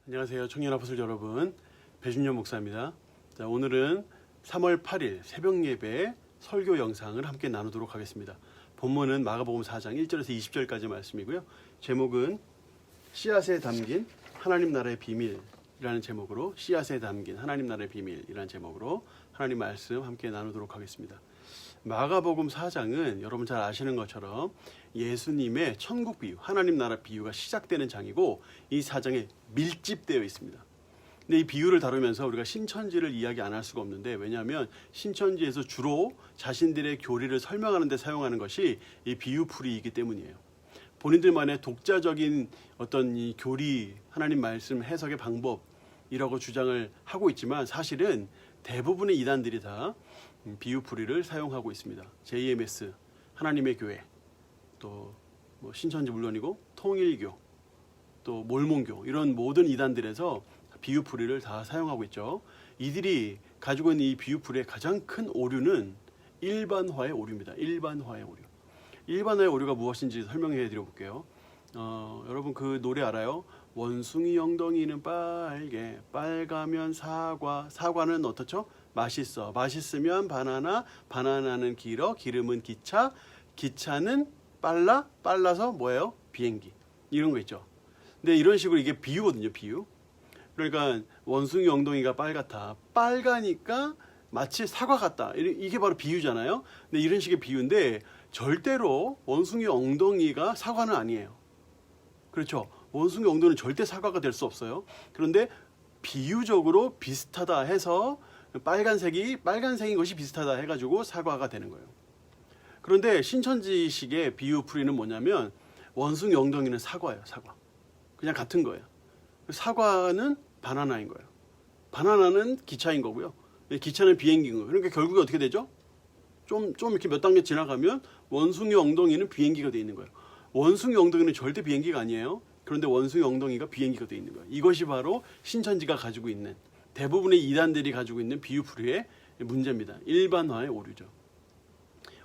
안녕하세요. 청년 아포슬 여러분, 배준현 목사입니다. 자, 오늘은 3월 8일 새벽 예배 설교 영상을 함께 나누도록 하겠습니다. 본문은 마가복음 4장 1절에서 20절까지 말씀이고요. 제목은 씨앗에 담긴 하나님 나라의 비밀이라는 제목으로, 씨앗에 담긴 하나님 나라의 비밀이라는 제목으로 하나님 말씀 함께 나누도록 하겠습니다. 마가복음 4장은 여러분 잘 아시는 것처럼 예수님의 천국 비유, 하나님 나라 비유가 시작되는 장이고, 이 4장에 밀집되어 있습니다. 근데 이 비유를 다루면서 우리가 신천지를 이야기 안 할 수가 없는데, 왜냐하면 신천지에서 주로 자신들의 교리를 설명하는 데 사용하는 것이 이 비유풀이이기 때문이에요. 본인들만의 독자적인 어떤 이 교리, 하나님 말씀 해석의 방법이라고 주장을 하고 있지만, 사실은 대부분의 이단들이 다 비유풀이를 사용하고 있습니다. JMS, 하나님의 교회, 또 뭐 신천지 물론이고 통일교, 또 몰몬교, 이런 모든 이단들에서 비유풀이를 다 사용하고 있죠. 이들이 가지고 있는 이 비유풀이의 가장 큰 오류는 일반화의 오류입니다. 일반화의 오류. 일반화의 오류가 무엇인지 설명해 드려 볼게요. 여러분 그 노래 알아요? 원숭이 엉덩이는 빨개, 빨가면 사과, 사과는 어떻죠? 맛있어, 맛있으면 바나나, 바나나는 길어, 기름은 기차, 기차는 빨라, 빨라서 뭐예요? 비행기. 이런 거 있죠. 근데 이런 식으로 이게 비유거든요, 비유. 그러니까 원숭이 엉덩이가 빨갛다, 빨가니까 마치 사과 같다, 이게 바로 비유잖아요. 근데 이런 식의 비유인데 절대로 원숭이 엉덩이가 사과는 아니에요. 그렇죠? 원숭이 엉덩이는 절대 사과가 될 수 없어요. 그런데 비유적으로 비슷하다 해서 빨간색인 것이 비슷하다 해가지고 사과가 되는 거예요. 그런데 신천지식의 비유풀이는 뭐냐면, 원숭이 엉덩이는 사과예요. 사과. 그냥 같은 거예요. 사과는 바나나인 거예요. 바나나는 기차인 거고요. 기차는 비행기인 거예요. 그러니까 결국에 어떻게 되죠? 좀 이렇게 몇 단계 지나가면 원숭이 엉덩이는 비행기가 되어 있는 거예요. 원숭이 엉덩이는 절대 비행기가 아니에요. 그런데 원숭이 엉덩이가 비행기가 되어 있는 거예요. 이것이 바로 신천지가 가지고 있는, 대부분의 이단들이 가지고 있는 비유풀이의 문제입니다. 일반화의 오류죠.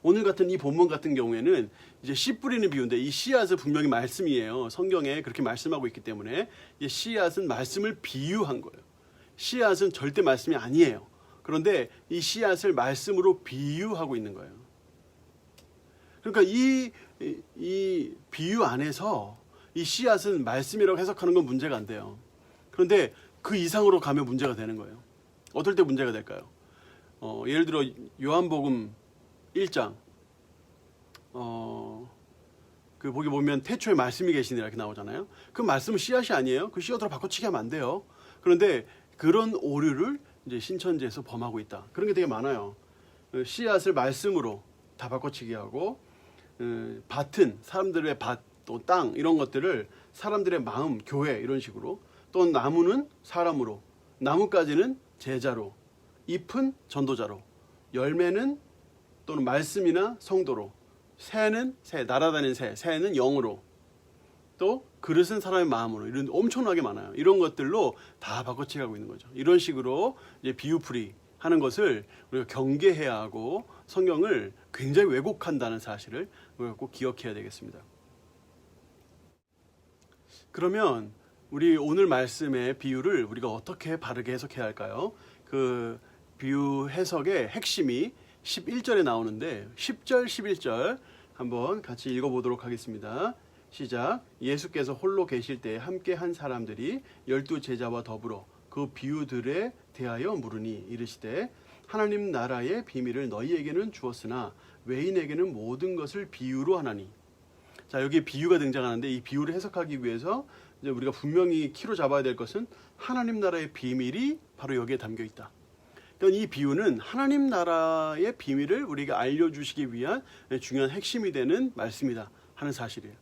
오늘 같은 이 본문 같은 경우에는 이제 씨 뿌리는 비유인데, 이 씨앗은 분명히 말씀이에요. 성경에 그렇게 말씀하고 있기 때문에 씨앗은 말씀을 비유한 거예요. 씨앗은 절대 말씀이 아니에요. 그런데 이 씨앗을 말씀으로 비유하고 있는 거예요. 그러니까 이 비유 안에서 이 씨앗은 말씀이라고 해석하는 건 문제가 안 돼요. 그런데 그 이상으로 가면 문제가 되는 거예요. 어떨 때 문제가 될까요? 예를 들어 요한복음 1장 그 보기 보면 태초에 말씀이 계시니라 이렇게 나오잖아요. 그 말씀은 씨앗이 아니에요. 그 씨앗으로 바꿔치기 하면 안 돼요. 그런데 그런 오류를 이제 신천지에서 범하고 있다. 그런 게 되게 많아요. 씨앗을 말씀으로 다 바꿔치기 하고, 밭은 사람들의 밭, 또 땅, 이런 것들을 사람들의 마음, 교회, 이런 식으로, 또 나무는 사람으로, 나무까지는 제자로, 잎은 전도자로, 열매는 또는 말씀이나 성도로, 새는 날아다니는 새는 영으로, 또 그릇은 사람의 마음으로, 이런 엄청나게 많아요. 이런 것들로 다 바꿔치기 하고 있는 거죠. 이런 식으로 이제 비유풀이 하는 것을 우리가 경계해야 하고, 성경을 굉장히 왜곡한다는 사실을 우리가 꼭 기억해야 되겠습니다. 그러면 우리 오늘 말씀의 비유를 우리가 어떻게 바르게 해석해야 할까요? 그 비유 해석의 핵심이 11절에 나오는데, 10절, 11절 한번 같이 읽어보도록 하겠습니다. 시작. 예수께서 홀로 계실 때 함께 한 사람들이 12 제자와 더불어 그 비유들에 대하여 물으니 이르시되, 하나님 나라의 비밀을 너희에게는 주었으나 외인에게는 모든 것을 비유로 하나니. 자, 여기 비유가 등장하는데, 이 비유를 해석하기 위해서 이제 우리가 분명히 키로 잡아야 될 것은 하나님 나라의 비밀이 바로 여기에 담겨 있다. 그러니까 이 비유는 하나님 나라의 비밀을 우리가 알려주시기 위한 중요한 핵심이 되는 말씀이다 하는 사실이에요.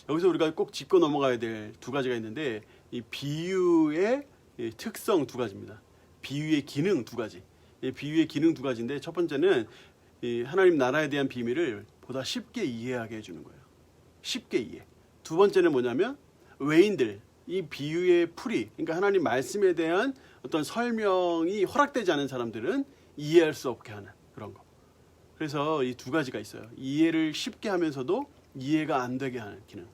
여기서 우리가 꼭 짚고 넘어가야 될 두 가지가 있는데, 이 비유의 특성 두 가지입니다. 비유의 기능 두 가지. 비유의 기능 두 가지인데, 첫 번째는 이 하나님 나라에 대한 비밀을 보다 쉽게 이해하게 해주는 거예요. 쉽게 이해. 두 번째는 뭐냐면, 외인들, 이 비유의 풀이, 그러니까 하나님 말씀에 대한 어떤 설명이 허락되지 않은 사람들은 이해할 수 없게 하는 그런 거. 그래서 이 두 가지가 있어요. 이해를 쉽게 하면서도 이해가 안 되게 하는 기능.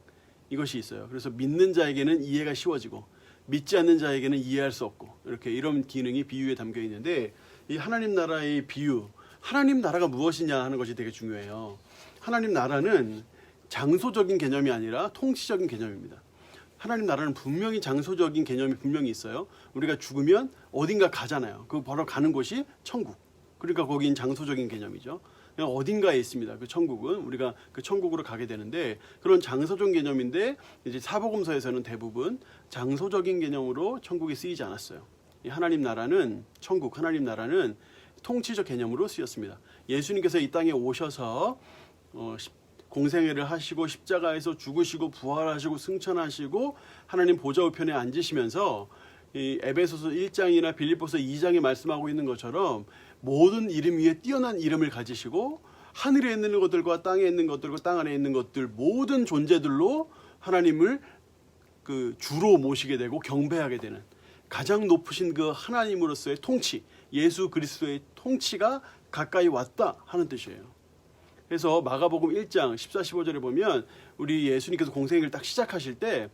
이것이 있어요. 그래서 믿는 자에게는 이해가 쉬워지고, 믿지 않는 자에게는 이해할 수 없고 이렇게 이런 기능이 비유에 담겨 있는데 이 하나님 나라의 비유, 하나님 나라가 무엇이냐 하는 것이 되게 중요해요. 하나님 나라는 장소적인 개념이 아니라 통치적인 개념입니다. 하나님 나라는 분명히 장소적인 개념이 분명히 있어요. 우리가 죽으면 어딘가 가잖아요. 그 바로 가는 곳이 천국. 그러니까 거긴 장소적인 개념이죠. 그냥 어딘가에 있습니다. 그 천국은 우리가 그 천국으로 가게 되는데 그런 장소적인 개념인데 이제 사복음서에서는 대부분 장소적인 개념으로 천국이 쓰이지 않았어요. 이 하나님 나라는 천국, 하나님 나라는 통치적 개념으로 쓰였습니다. 예수님께서 이 땅에 오셔서 공생애를 하시고 십자가에서 죽으시고 부활하시고 승천하시고 하나님 보좌 우편에 앉으시면서 이 에베소서 1장이나 빌립보서 2장에 말씀하고 있는 것처럼 모든 이름 위에 뛰어난 이름을 가지시고 하늘에 있는 것들과 땅에 있는 것들과 땅 안에 있는 것들 모든 존재들로 하나님을 그 주로 모시게 되고 경배하게 되는 가장 높으신 그 하나님으로서의 통치, 예수 그리스도의 통치가 가까이 왔다 하는 뜻이에요. 그래서 마가복음 1장 14, 15절에 보면 우리 예수님께서 공생애를 딱 시작하실 때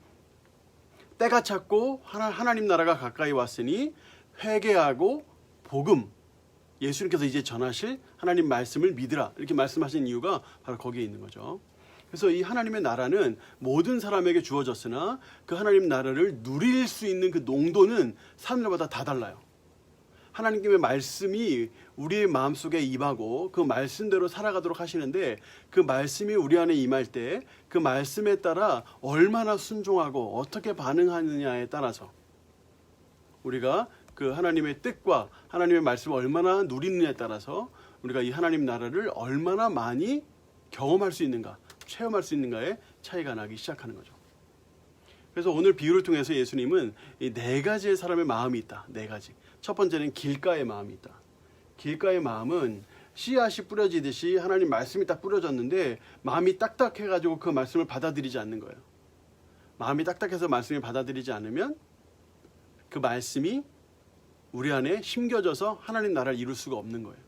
때가 찼고 하나님 나라가 가까이 왔으니 회개하고 복음, 예수님께서 이제 전하실 하나님 말씀을 믿으라 이렇게 말씀하신 이유가 바로 거기에 있는 거죠. 그래서 이 하나님의 나라는 모든 사람에게 주어졌으나 그 하나님 나라를 누릴 수 있는 그 농도는 사람들마다 다 달라요. 하나님의 말씀이 우리의 마음속에 임하고 그 말씀대로 살아가도록 하시는데 그 말씀이 우리 안에 임할 때 그 말씀에 따라 얼마나 순종하고 어떻게 반응하느냐에 따라서 우리가 그 하나님의 뜻과 하나님의 말씀을 얼마나 누리느냐에 따라서 우리가 이 하나님 나라를 얼마나 많이 경험할 수 있는가, 체험할 수 있는가에 차이가 나기 시작하는 거죠. 그래서 오늘 비유를 통해서 예수님은 이 네 가지의 사람의 마음이 있다. 네 가지. 첫 번째는 길가의 마음이 있다. 길가의 마음은 씨앗이 뿌려지듯이 하나님 말씀이 딱 뿌려졌는데 마음이 딱딱해가지고 그 말씀을 받아들이지 않는 거예요. 마음이 딱딱해서 말씀을 받아들이지 않으면 그 말씀이 우리 안에 심겨져서 하나님 나라를 이룰 수가 없는 거예요.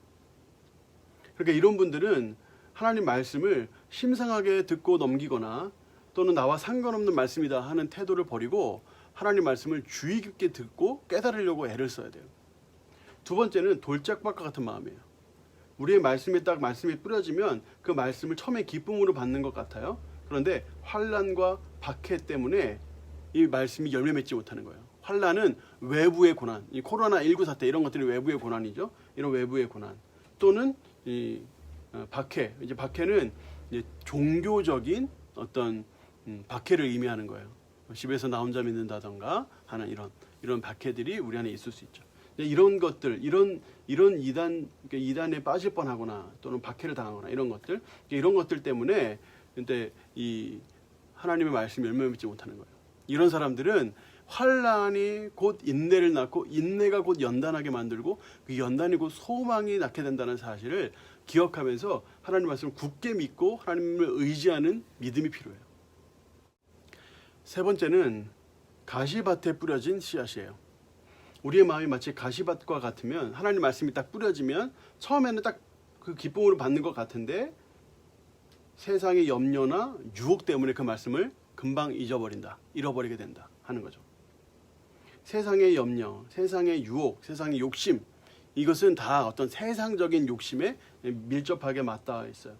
그러니까 이런 분들은 하나님 말씀을 심상하게 듣고 넘기거나 또는 나와 상관없는 말씀이다 하는 태도를 버리고 하나님 말씀을 주의 깊게 듣고 깨달으려고 애를 써야 돼요. 두 번째는 돌짝밭과 같은 마음이에요. 우리의 말씀이 딱 말씀이 뿌려지면 그 말씀을 처음에 기쁨으로 받는 것 같아요. 그런데 환난과 박해 때문에 이 말씀이 열매 맺지 못하는 거예요. 환난은 외부의 고난, 이 코로나19 사태 이런 것들이 외부의 고난이죠. 이런 외부의 고난 또는 이 박해, 이제 박해는 이제 종교적인 어떤 박해를 의미하는 거예요. 집에서 나 혼자 믿는다던가 하는 이런 박해들이 우리 안에 있을 수 있죠. 이런 것들, 이런 이단에 빠질 뻔하거나 또는 박해를 당하거나 이런 것들 때문에 근데 이 하나님의 말씀이 열매 맺지 못하는 거예요. 이런 사람들은 환난이 곧 인내를 낳고 인내가 곧 연단하게 만들고 그 연단이 곧 소망이 낳게 된다는 사실을 기억하면서 하나님 말씀을 굳게 믿고 하나님을 의지하는 믿음이 필요해요. 세 번째는 가시밭에 뿌려진 씨앗이에요. 우리의 마음이 마치 가시밭과 같으면 하나님 말씀이 딱 뿌려지면 처음에는 딱 그 기쁨으로 받는 것 같은데 세상의 염려나 유혹 때문에 그 말씀을 금방 잃어버리게 된다 하는 거죠. 세상의 염려, 세상의 유혹, 세상의 욕심 이것은 다 어떤 세상적인 욕심에 밀접하게 맞닿아 있어요.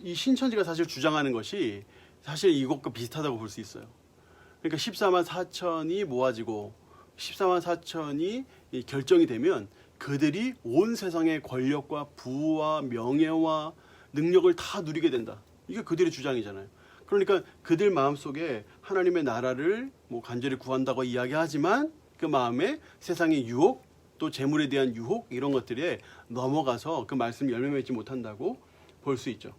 이 신천지가 사실 주장하는 것이 사실 이것과 비슷하다고 볼 수 있어요. 그러니까 14만 4천이 모아지고 14만 4천이 결정이 되면 그들이 온 세상의 권력과 부와 명예와 능력을 다 누리게 된다. 이게 그들의 주장이잖아요. 그러니까 그들 마음속에 하나님의 나라를 뭐 간절히 구한다고 이야기하지만 그 마음에 세상의 유혹 또 재물에 대한 유혹 이런 것들에 넘어가서 그 말씀 열매 맺지 못한다고 볼 수 있죠.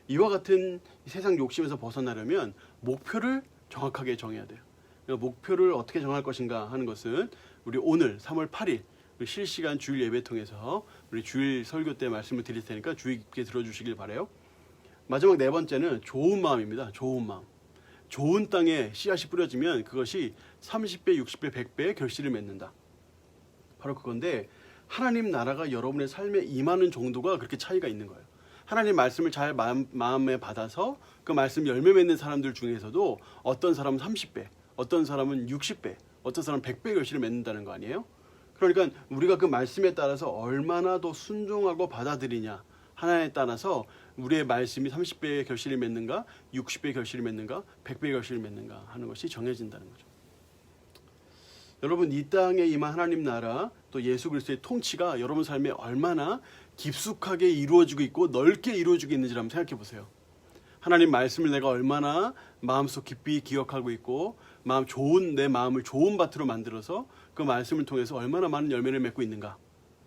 이와 같은 세상 욕심에서 벗어나려면 목표를 정확하게 정해야 돼요. 목표를 어떻게 정할 것인가 하는 것은 우리 오늘 3월 8일 우리 실시간 주일 예배 통해서 우리 주일 설교 때 말씀을 드릴 테니까 주의 깊게 들어주시길 바라요. 마지막 네 번째는 좋은 마음입니다. 좋은 마음. 좋은 땅에 씨앗이 뿌려지면 그것이 30배, 60배, 100배의 결실을 맺는다. 바로 그건데 하나님 나라가 여러분의 삶에 임하는 정도가 그렇게 차이가 있는 거예요. 하나님 말씀을 잘 마음에 받아서 그 말씀 열매 맺는 사람들 중에서도 어떤 사람은 30배, 어떤 사람은 60배, 어떤 사람은 100배 결실을 맺는다는 거 아니에요? 그러니까 우리가 그 말씀에 따라서 얼마나 더 순종하고 받아들이냐 하나에 따라서 우리의 말씀이 30배의 결실을 맺는가, 60배의 결실을 맺는가, 100배의 결실을 맺는가 하는 것이 정해진다는 거죠. 여러분, 이 땅에 임한 하나님 나라 또 예수 그리스도의 통치가 여러분 삶에 얼마나 깊숙하게 이루어지고 있고 넓게 이루어지고 있는지를 한번 생각해 보세요. 하나님 말씀을 내가 얼마나 마음속 깊이 기억하고 있고 내 마음을 좋은 밭으로 만들어서 그 말씀을 통해서 얼마나 많은 열매를 맺고 있는가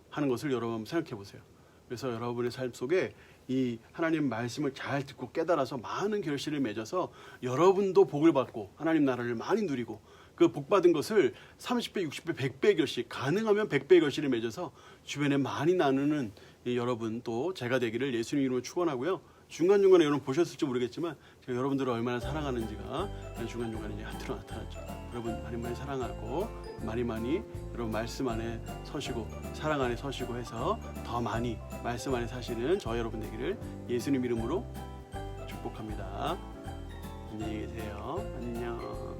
하는 것을 여러분 한번 생각해 보세요. 그래서 여러분의 삶 속에 이 하나님 말씀을 잘 듣고 깨달아서 많은 결실을 맺어서 여러분도 복을 받고 하나님 나라를 많이 누리고 그 복받은 것을 30배, 60배, 100배 결실, 가능하면 100배 결실을 맺어서 주변에 많이 나누는 여러분 또 제가 되기를 예수님 이름으로 축원하고요. 중간중간에 여러분 보셨을지 모르겠지만 제가 여러분들을 얼마나 사랑하는지가 중간중간에 이제 한트로 나타났죠. 여러분 많이 사랑하고 많이 여러분 말씀 안에 서시고 사랑 안에 서시고 해서 더 많이 말씀 안에 사시는 저 여러분 되기를 예수님 이름으로 축복합니다. 안녕히 계세요. 안녕.